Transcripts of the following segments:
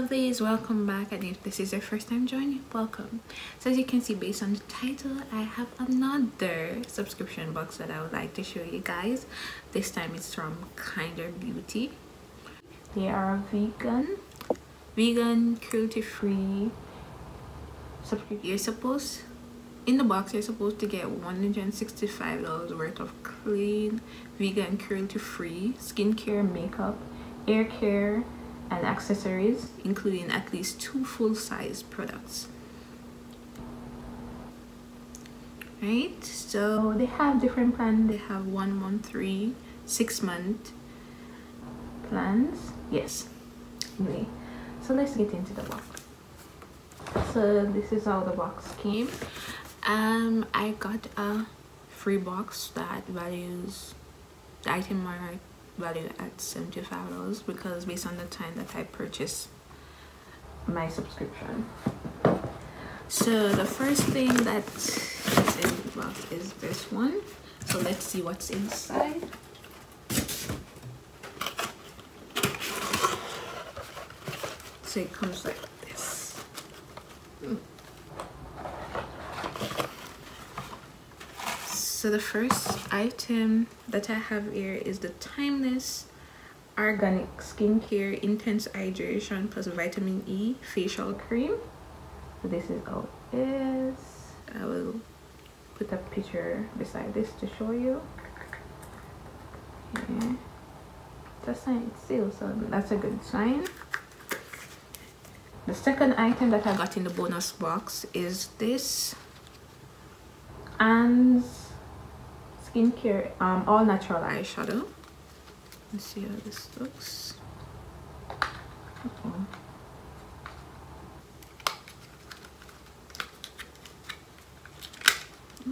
lovelies, welcome back, and if this is your first time joining, welcome. So as you can see, based on the title, I have another subscription box that I would like to show you guys. This time it's from Kinder Beauty. They are vegan, cruelty-free subscription. In the box you're supposed to get $165 worth of clean, vegan, cruelty-free skincare, makeup, hair care, and accessories, including at least 2 full-size products. Right, so they have different plans. They have 1 month, 3, 6 month plans. Yes. Anyway, so let's get into the box. So this is how the box came. I got a free box that values the item are valued at $75 because based on the time that I purchased my subscription. So the first thing that is in the box is this one. So let's see what's inside. So it comes like this. So the first item that I have here is the Timeless Organic Skincare Intense Hydration plus Vitamin E Facial Cream. So this is how it is. I will put a picture beside this to show you. Okay. It's a sign still, so that's a good sign. The second item that I got in the bonus box is this Anne's Skincare all natural eyeshadow. Let's see how this looks.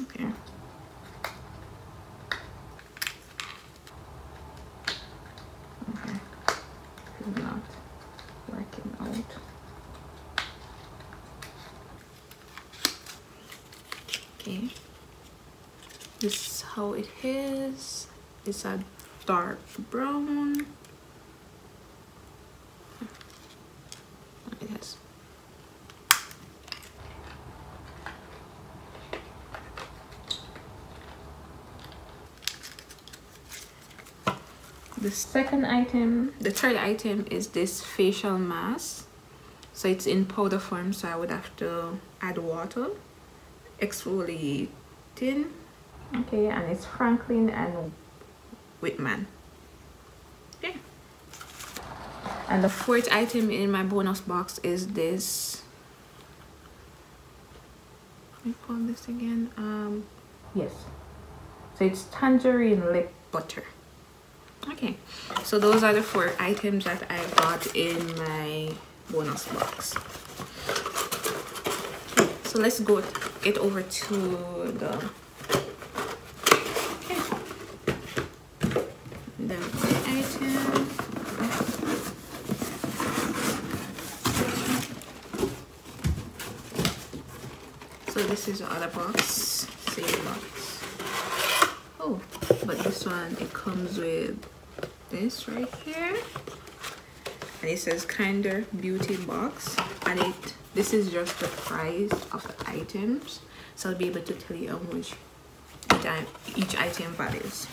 Okay. It's not working out. Okay. This is how it is. It's a dark brown. It has. The third item is this facial mask. So it's in powder form, so I would have to add water, exfoliating. Okay, and it's Franklin and Whitman. Okay. And the fourth item in my bonus box is this. What do you call this again? Yes. So it's Tangerine Lip Butter. Okay, so those are the 4 items that I got in my bonus box. So let's get over to the item. So this is the other box, same box. Oh, but this one, it comes with this right here, and it says Kinder Beauty box, and this is just the price of the items, so I'll be able to tell you how much each item values.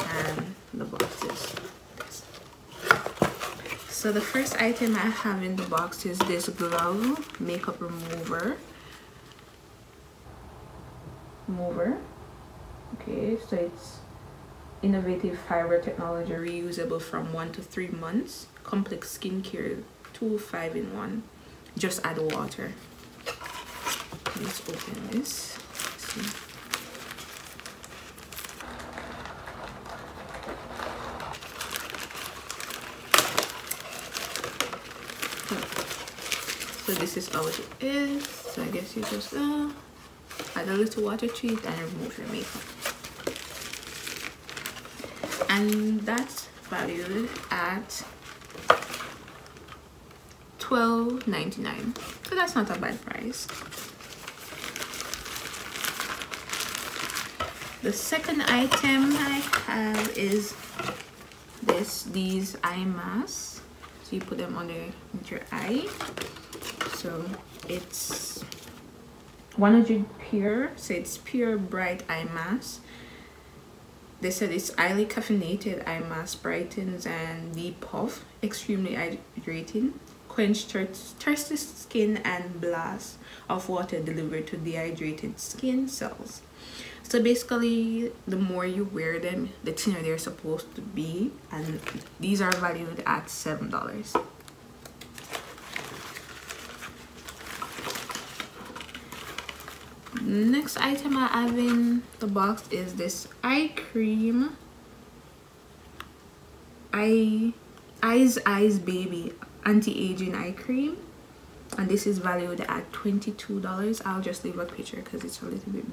And the box is this. So the first item I have in the box is this Glove Makeup Remover. Okay, so it's innovative fiber technology, reusable from 1 to 3 months, complex skincare tool, 5-in-1. Just add water. Let's open this. Let's see. So this is how it is. So I guess you just add a little water to it and remove your makeup. And that's valued at $12.99. So that's not a bad price. The second item I have is these eye masks. so you put them under your eye. So it's 100 pure, so it's pure bright eye mask. They said it's highly caffeinated eye mask, brightens and deep puff, extremely hydrating, quench thirsty skin and blast of water delivered to dehydrated skin cells. So basically, the more you wear them, the thinner they're supposed to be, and these are valued at $7. Next item I have in the box is this eye cream, Eyes Baby anti-aging eye cream, and this is valued at $22. I'll just leave a picture because it's a little bit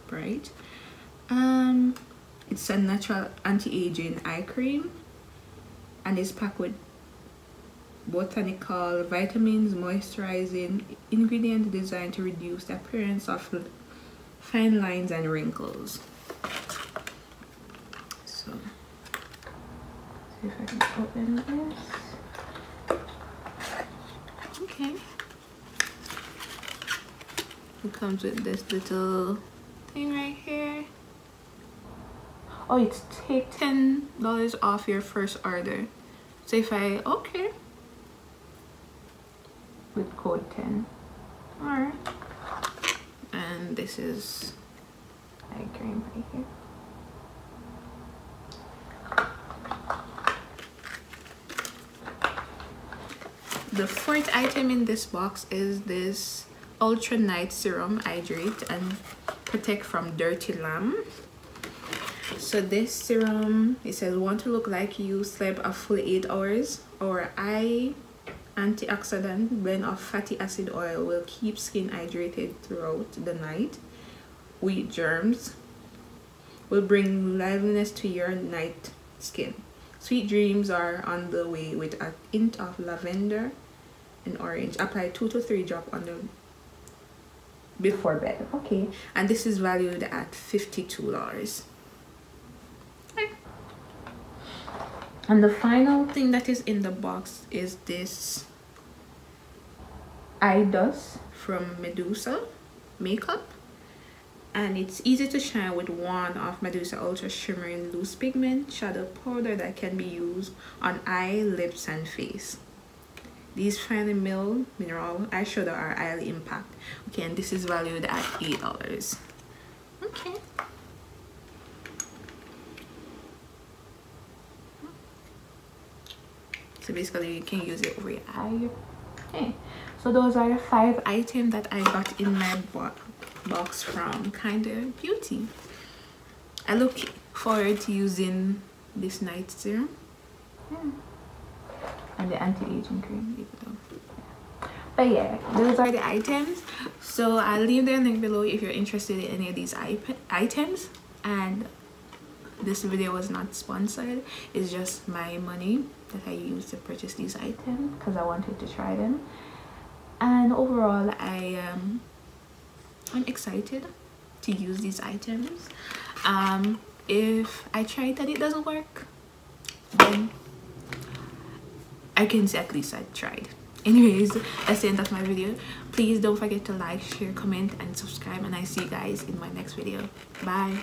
bright. It's a natural anti-aging eye cream, and it's packed with botanical vitamins, moisturizing ingredients designed to reduce the appearance of fine lines and wrinkles. So, see if I can open this. Okay. It comes with this little thing right here. Oh, it's take $10 off your first order. So if I, okay, with code 10. All right. And this is eye cream right here. The fourth item in this box is this Ultra Night Serum Hydrate and Protect from Dirty Lamb. So this serum, it says, want to look like you slept a full 8 hours? Our eye antioxidant blend of fatty acid oil will keep skin hydrated throughout the night. Wheat germs will bring liveliness to your night skin. Sweet dreams are on the way with a hint of lavender and orange. Apply 2 to 3 drops on the before bed. Okay, and this is valued at $52. Okay. And the final thing that is in the box is this eye dust from Medusa Makeup, and it's easy to shine with one of Medusa Ultra Shimmering Loose Pigment Shadow Powder that can be used on eye, lips, and face. These finely milled mineral eyeshadow are highly impact. Okay, and this is valued at $8. Okay. So basically you can use it over your eye. Okay, so those are 5 items that I got in my box from Kinder Beauty. I look forward to using this night serum. Yeah. And the anti-aging cream. But yeah, those are the items. So I'll leave the link below if you're interested in any of these items. And this video was not sponsored, it's just my money that I used to purchase these items because I wanted to try them. And overall, I'm excited to use these items. If I try it and it doesn't work, then I can say at least I tried. Anyways, that's the end of my video. Please don't forget to like, share, comment, and subscribe, and I see you guys in my next video. Bye.